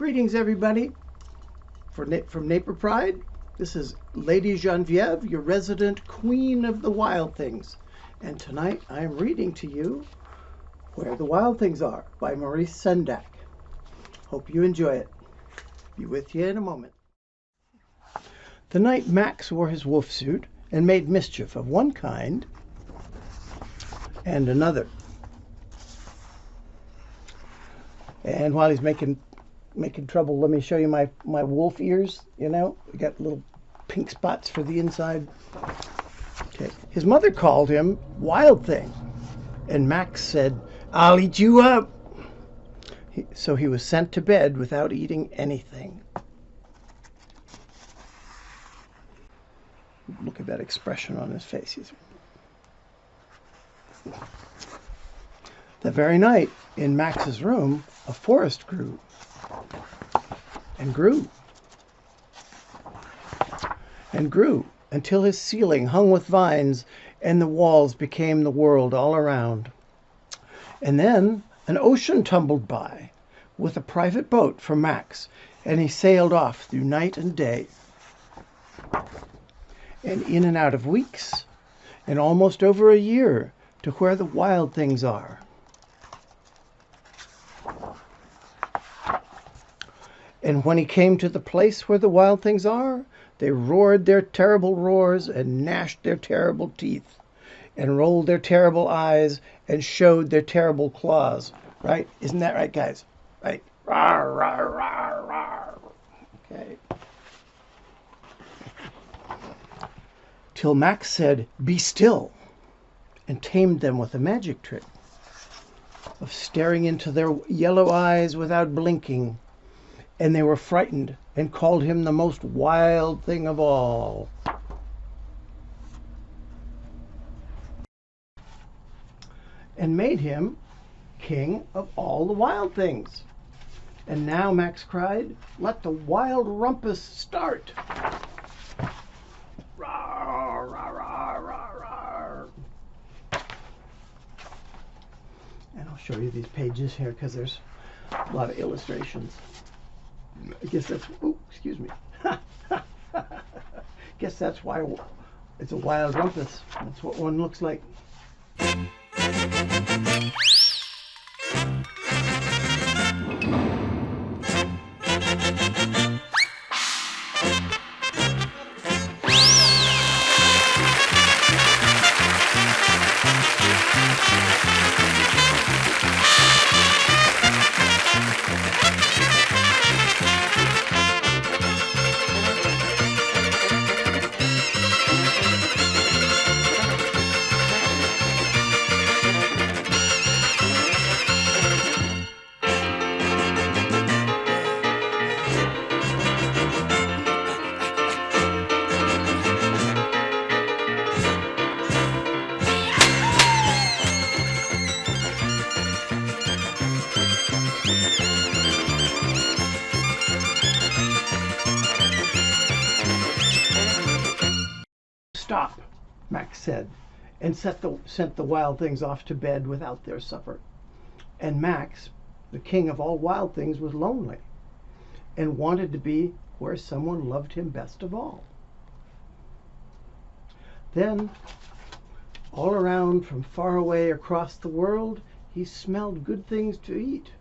Greetings, everybody. From Neighbor Pride, this is Lady Genevieve, your resident queen of the wild things. And tonight I am reading to you Where the Wild Things Are by Maurice Sendak. Hope you enjoy it. Be with you in a moment. The night Max wore his wolf suit and made mischief of one kind and another. And while he's making trouble, let me show you my wolf ears. You know, we got little pink spots for the inside. Okay. His mother called him Wild Thing, and Max said, "I'll eat you up." So he was sent to bed without eating anything. Look at that expression on his face. That very night, in Max's room, a forest grew and grew and grew until his ceiling hung with vines and the walls became the world all around. And then an ocean tumbled by with a private boat for Max, and he sailed off through night and day and in and out of weeks and almost over a year to where the wild things are. And when he came to the place where the wild things are, they roared their terrible roars and gnashed their terrible teeth and rolled their terrible eyes and showed their terrible claws. Right? Isn't that right, guys? Right? Rawr, rawr, rawr, rawr. Okay. Till Max said, "Be still," and tamed them with a magic trick of staring into their yellow eyes without blinking. And they were frightened and called him the most wild thing of all. And made him king of all the wild things. And now, Max cried, "Let the wild rumpus start." Rawr, rawr, rawr, rawr, rawr. And I'll show you these pages here because there's a lot of illustrations. I guess that's, oh, excuse me. Guess that's why it's a wild rumpus. That's what one looks like. "Stop," Max said, and sent the wild things off to bed without their supper. And Max, the king of all wild things, was lonely and wanted to be where someone loved him best of all. Then, all around from far away across the world, he smelled good things to eat.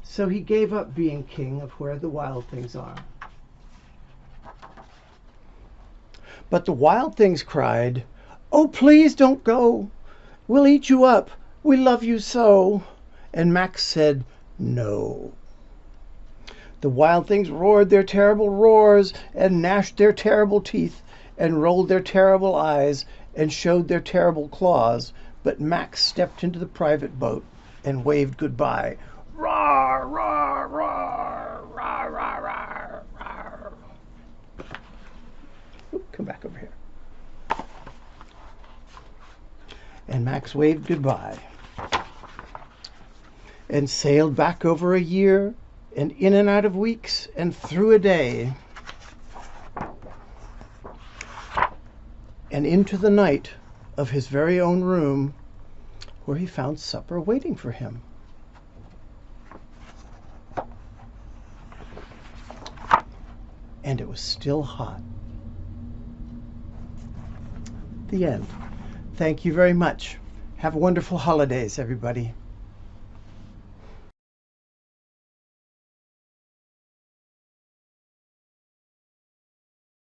So he gave up being king of where the wild things are. But the wild things cried, "Oh, please don't go. We'll eat you up. We love you so." And Max said, "No." The wild things roared their terrible roars and gnashed their terrible teeth and rolled their terrible eyes and showed their terrible claws. But Max stepped into the private boat and waved goodbye. Roar, roar, roar, roar, roar, roar, roar. Come back over here. And Max waved goodbye and sailed back over a year and in and out of weeks and through a day and into the night of his very own room, where he found supper waiting for him. and it was still hot. The end. Thank you very much. Have wonderful holidays, everybody.